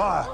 Fire!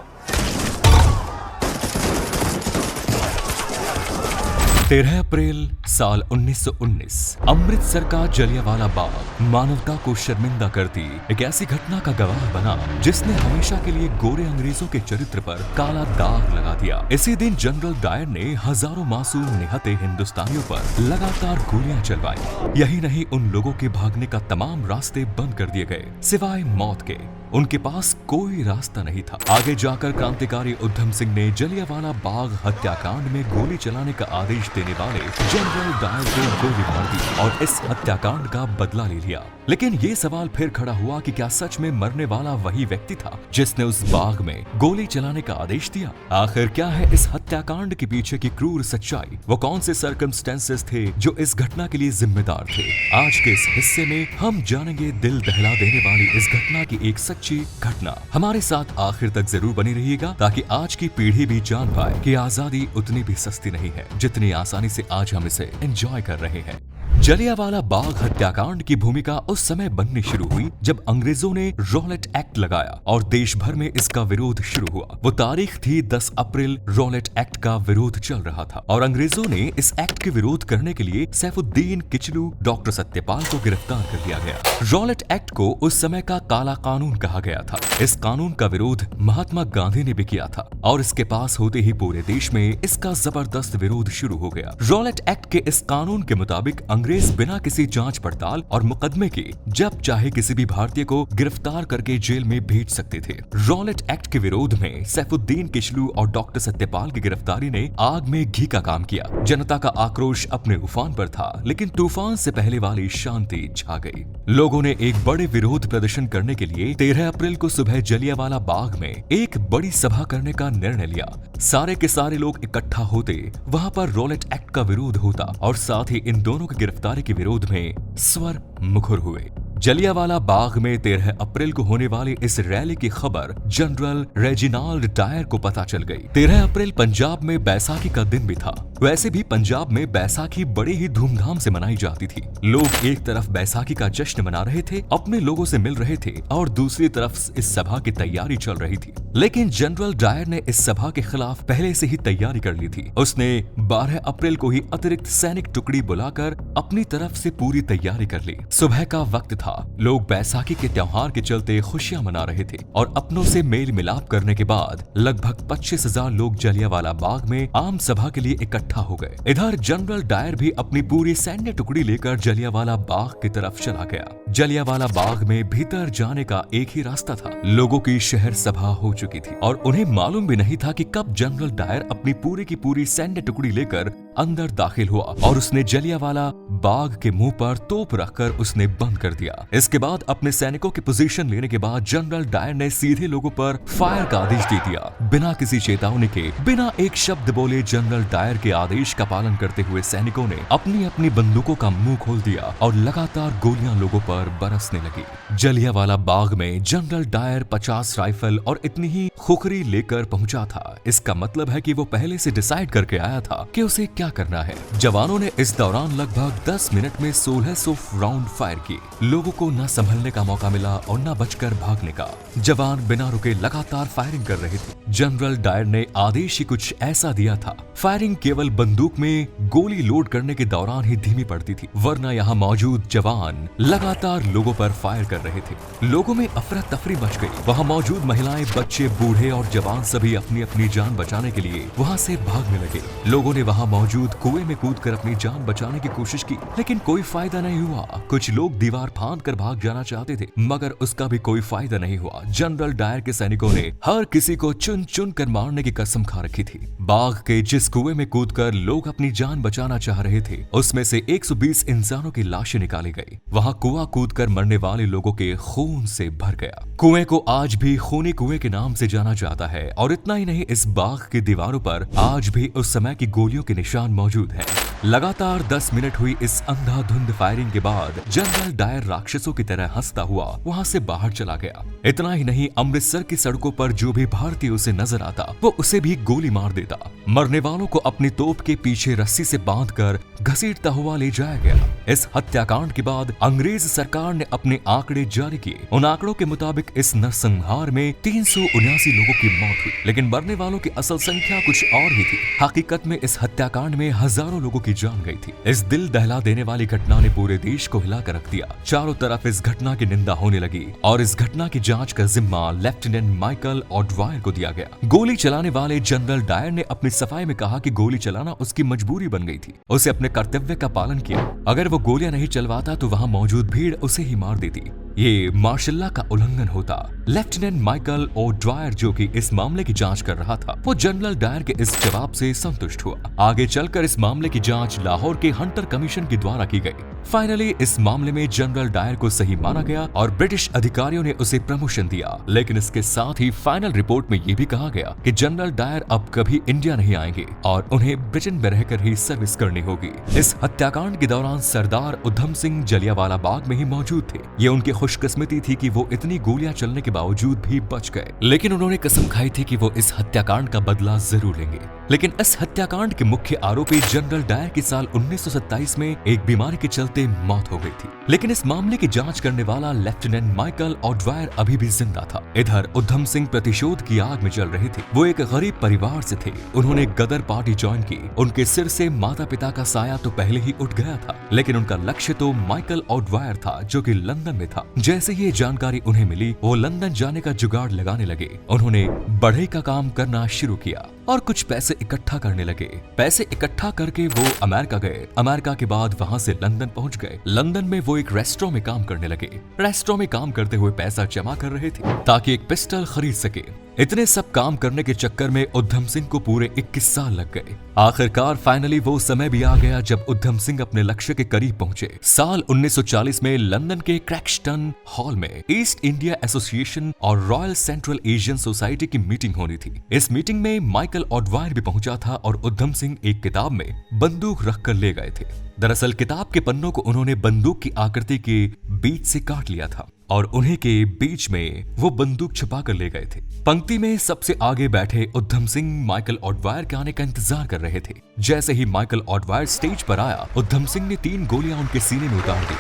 13 अप्रैल साल 1919 अमृतसर का जलियांवाला बाग मानवता को शर्मिंदा करती एक ऐसी घटना का गवाह बना जिसने हमेशा के लिए गोरे अंग्रेजों के चरित्र पर काला दाग लगा दिया। इसी दिन जनरल डायर ने हजारों मासूम निहत्थे हिंदुस्तानियों पर लगातार गोलियां चलवाई। यही नहीं, उन लोगों के भागने का तमाम रास्ते बंद कर दिए गए सिवाय मौत के। उनके पास कोई रास्ता नहीं था। आगे जाकर क्रांतिकारी उधम सिंह ने जलियांवाला बाग हत्याकांड में गोली चलाने का आदेश देने वाले जनरल डायर को गोली मार दी और इस हत्याकांड का बदला ले लिया। लेकिन ये सवाल फिर खड़ा हुआ कि क्या सच में मरने वाला वही व्यक्ति था जिसने उस बाग में गोली चलाने का आदेश दिया? आखिर क्या है इस हत्याकांड के पीछे की क्रूर सच्चाई? वो कौन से सर्कमस्टेंसेस थे जो इस घटना के लिए जिम्मेदार थे? आज के इस हिस्से में हम जानेंगे दिल दहला देने वाली इस घटना की एक सच्ची घटना। हमारे साथ आखिर तक जरूर बनी रहिएगा ताकि आज की पीढ़ी भी जान पाए कि आजादी उतनी भी सस्ती नहीं है जितनी आसानी से आज हम इसे एंजॉय कर रहे हैं। जलियांवाला बाग हत्याकांड की भूमिका उस समय बननी शुरू हुई जब अंग्रेजों ने रॉलेट एक्ट लगाया और देश भर में इसका विरोध शुरू हुआ। वो तारीख थी 10 अप्रैल। रॉलेट एक्ट का विरोध चल रहा था और अंग्रेजों ने इस एक्ट के विरोध करने के लिए सैफुद्दीन किचलू, डॉक्टर सत्यपाल को गिरफ्तार कर लिया गया। रॉलेट एक्ट को उस समय का काला कानून कहा गया था। इस कानून का विरोध महात्मा गांधी ने भी किया था और इसके पास होते ही पूरे देश में इसका जबरदस्त विरोध शुरू हो गया। रॉलेट एक्ट के इस कानून के मुताबिक अंग्रेज बिना किसी जांच पड़ताल और मुकदमे के जब चाहे किसी भी भारतीय को गिरफ्तार करके जेल में भेज सकते थे। रॉलेट एक्ट के विरोध में सैफुद्दीन किचलू और डॉक्टर सत्यपाल की गिरफ्तारी ने आग में घी का काम किया। जनता का आक्रोश अपने उफान पर था, लेकिन तूफान से पहले वाली शांति छा गई। लोगों ने एक बड़े विरोध प्रदर्शन करने के लिए 13 अप्रैल को सुबह जलियांवाला बाग में एक बड़ी सभा करने का निर्णय लिया। सारे के सारे लोग इकट्ठा होते, वहां पर रॉलेट एक्ट का विरोध होता और साथ ही इन दोनों की गिरफ्तारी के विरोध में स्वर मुखर हुए। जलियांवाला बाग में 13 अप्रैल को होने वाली इस रैली की खबर जनरल रेजिनाल्ड डायर को पता चल गई। 13 अप्रैल पंजाब में बैसाखी का दिन भी था। वैसे भी पंजाब में बैसाखी बड़ी ही धूमधाम से मनाई जाती थी। लोग एक तरफ बैसाखी का जश्न मना रहे थे, अपने लोगों से मिल रहे थे और दूसरी तरफ इस सभा की तैयारी चल रही थी। लेकिन जनरल डायर ने इस सभा के खिलाफ पहले से ही तैयारी कर ली थी। उसने 12 अप्रैल को ही अतिरिक्त सैनिक टुकड़ी बुलाकर अपनी तरफ से पूरी तैयारी कर ली। सुबह का वक्त था। लोग बैसाखी के त्योहार के चलते खुशियां मना रहे थे और अपनों से मेल मिलाप करने के बाद लगभग 25,000 लोग जलियांवाला बाग में आम सभा के लिए इकट्ठा हो गए। इधर जनरल डायर भी अपनी पूरी सैन्य टुकड़ी लेकर जलियांवाला बाग की तरफ चला गया। जलियांवाला बाग में भीतर जाने का एक ही रास्ता था। लोगों की शहर सभा हो चुकी थी और उन्हें मालूम भी नहीं था कि कब जनरल डायर अपनी पूरी की पूरी सैन्य टुकड़ी लेकर अंदर दाखिल हुआ और उसने जलियांवाला बाग के मुंह पर तोप रखकर उसने बंद कर दिया। इसके बाद अपने सैनिकों की पोजीशन लेने के बाद जनरल डायर ने सीधे लोगों पर फायर का आदेश दे दिया। बिना किसी चेतावनी के, बिना एक शब्द बोले जनरल डायर के आदेश का पालन करते हुए सैनिकों ने अपनी अपनी बंदूकों का मुंह खोल दिया और लगातार गोलियां लोगों पर बरसने लगी। जलियांवाला बाग में जनरल डायर 50 राइफल और इतनी ही खुखरी लेकर पहुंचा था। इसका मतलब है कि वो पहले से डिसाइड करके आया था कि उसे क्या करना है। जवानों ने इस दौरान लगभग 10 मिनट में 1600 राउंड फायर किए। लोगों को न संभलने का मौका मिला और न बचकर भागने का। जवान बिना रुके लगातार फायरिंग कर रहे थे। जनरल डायर ने आदेश ही कुछ ऐसा दिया था। फायरिंग केवल बंदूक में गोली लोड करने के दौरान ही धीमी पड़ती थी, वरना यहाँ मौजूद जवान लगातार लोगों पर फायर कर रहे थे। लोगों में अफरा तफरी मच गई। वहाँ मौजूद महिलाएं, बच्चे, बूढ़े और जवान सभी अपनी अपनी जान बचाने के लिए वहाँ से भागने लगे। लोगों ने वहाँ मौजूद कुएं में कूदकर अपनी जान बचाने की कोशिश की, लेकिन कोई फायदा नहीं हुआ। कुछ लोग दीवार फांद कर भाग जाना चाहते थे, मगर उसका भी कोई फायदा नहीं हुआ। जनरल डायर के सैनिकों ने हर किसी को चुन चुन कर मारने की कसम खा रखी थी। बाग के जिस कुएं में कूदकर लोग अपनी जान बचाना चाह रहे थे, उसमें से 120 इंसानों की लाशें निकाली गई। वहाँ कुआं कूदकर मरने वाले लोगों के खून से भर गया। कुएं को आज भी खूनी कुएं के नाम से जाना जाता है और इतना ही नहीं, इस बाग की दीवारों पर आज भी उस समय की गोलियों के निशान मौजूद हैं। लगातार 10 मिनट हुई इस अंधाधुंध फायरिंग के बाद जनरल डायर राक्षसों की तरह हंसता हुआ वहां से बाहर चला गया। इतना ही नहीं, अमृतसर की सड़कों पर जो भी भारतीय उसे नजर आता वो उसे भी गोली मार देता। मरने वालों को अपनी तोप के पीछे रस्सी से बांधकर घसीटता हुआ ले जाया गया। इस हत्याकांड के बाद अंग्रेज सरकार ने अपने आंकड़े जारी किए। उन आंकड़ों के मुताबिक इस नरसंहार में 379 लोगों की मौत हुई, लेकिन मरने वालों की असल संख्या कुछ और ही थी। हकीकत में इस हत्याकांड में हजारों लोगों की जान गई थी। इस दिल दहला देने वाली घटना ने पूरे देश को हिला कर रख दिया। चारों तरफ इस घटना की निंदा होने लगी और इस घटना की जांच का जिम्मा लेफ्टिनेंट माइकल ऑडवायर को दिया गया। गोली चलाने वाले जनरल डायर ने अपनी सफाई में कहा कि गोली चलाना उसकी मजबूरी बन गई थी। उसे अपने कर्तव्य का पालन किया। अगर वो गोलियां नहीं चलवाता तो वहां मौजूद भीड़ उसे ही मार देती। ये मार्शल लॉ का उल्लंघन होता। लेफ्टिनेंट माइकल ऑडवायर, जो कि इस मामले की जांच कर रहा था, वो जनरल डायर के इस जवाब से संतुष्ट हुआ। आगे चलकर इस मामले की जांच लाहौर के हंटर कमीशन के द्वारा की गई। फाइनली इस मामले में जनरल डायर को सही माना गया और ब्रिटिश अधिकारियों ने उसे प्रमोशन दिया। लेकिन इसके साथ ही फाइनल रिपोर्ट में ये भी कहा गया कि जनरल डायर अब कभी इंडिया नहीं आएंगे और उन्हें ब्रिटेन में रहकर ही सर्विस करनी होगी। इस हत्याकांड के दौरान सरदार उधम सिंह जलियांवाला बाग में ही मौजूद थे। ये उनकी खुशकिस्मती थी कि वो इतनी गोलियां चलने के बावजूद भी बच गए, लेकिन उन्होंने कसम खाई थी कि वो इस हत्याकांड का बदला जरूर लेंगे। लेकिन इस हत्याकांड के मुख्य आरोपी जनरल डायर की साल 1927 में एक बीमारी के चलते मौत हो गई थी। लेकिन इस मामले की जांच करने वाला लेफ्टिनेंट माइकल ऑडवायर अभी भी जिंदा था। इधर उधम सिंह प्रतिशोध की आग में जल रहे थे। वो एक गरीब परिवार से थे। उन्होंने गदर पार्टी ज्वाइन की। उनके सिर से माता पिता का साया तो पहले ही उठ गया था, लेकिन उनका लक्ष्य तो माइकल ऑडवायर था, जो कि लंदन में था। जैसे ये जानकारी उन्हें मिली, वो लंदन जाने का जुगाड़ लगाने लगे। उन्होंने बढ़ई का काम करना शुरू किया और कुछ पैसे इकट्ठा करने लगे। पैसे इकट्ठा करके वो अमेरिका गए। अमेरिका के बाद वहां से लंदन पहुंच गए। लंदन में वो एक रेस्टोरेंट में काम करने लगे। रेस्टोरेंट में काम करते हुए पैसा जमा कर रहे थे ताकि एक पिस्टल खरीद सके। इतने सब काम करने के चक्कर में उधम सिंह को पूरे 21 साल लग गए। आखिरकार फाइनली वो समय भी आ गया जब उधम सिंह अपने लक्ष्य के करीब पहुंचे। साल 1940 में लंदन के क्रैक्सटन हॉल में ईस्ट इंडिया एसोसिएशन और रॉयल सेंट्रल एशियन सोसाइटी की मीटिंग होनी थी। इस मीटिंग में माइकल ऑडवायर भी पहुंचा था और उधम सिंह एक किताब में बंदूक रखकर ले गए थे। दरअसल किताब के पन्नों को उन्होंने बंदूक की आकृति के बीच से काट लिया था और उन्हीं के बीच में वो बंदूक छुपा कर ले गए थे। पंक्ति में सबसे आगे बैठे उधम सिंह माइकल ऑडवायर के आने का इंतजार कर रहे थे। जैसे ही माइकल ऑडवायर स्टेज पर आया, उधम सिंह ने 3 गोलियां उनके सीने में उतार दी।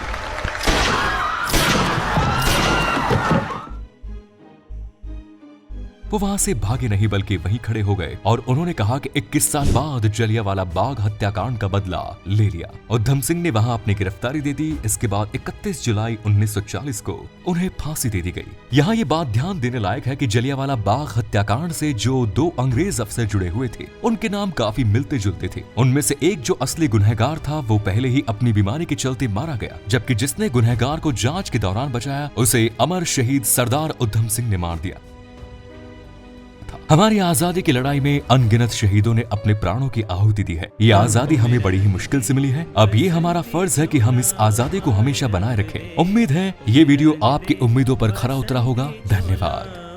वो वहां से भागे नहीं बल्कि वहीं खड़े हो गए और उन्होंने कहा कि 21 साल बाद जलियांवाला बाग हत्याकांड का बदला ले लिया। उधम सिंह ने वहां अपनी गिरफ्तारी दे दी। इसके बाद 31 जुलाई 1940 को उन्हें फांसी दे दी गई। यहाँ ये बात ध्यान देने लायक है कि जलियांवाला बाग हत्याकांड से जो 2 अंग्रेज अफसर जुड़े हुए थे, उनके नाम काफी मिलते जुलते थे। उनमें से एक जो असली गुनहगार था वो पहले ही अपनी बीमारी के चलते मारा गया, जबकि जिसने गुनहगार को जांच के दौरान बचाया उसे अमर शहीद सरदार उधम सिंह ने मार दिया। हमारी आजादी की लड़ाई में अनगिनत शहीदों ने अपने प्राणों की आहुति दी है। ये आजादी हमें बड़ी ही मुश्किल से मिली है। अब ये हमारा फर्ज है कि हम इस आजादी को हमेशा बनाए रखें। उम्मीद है ये वीडियो आपकी उम्मीदों पर खरा उतरा होगा। धन्यवाद।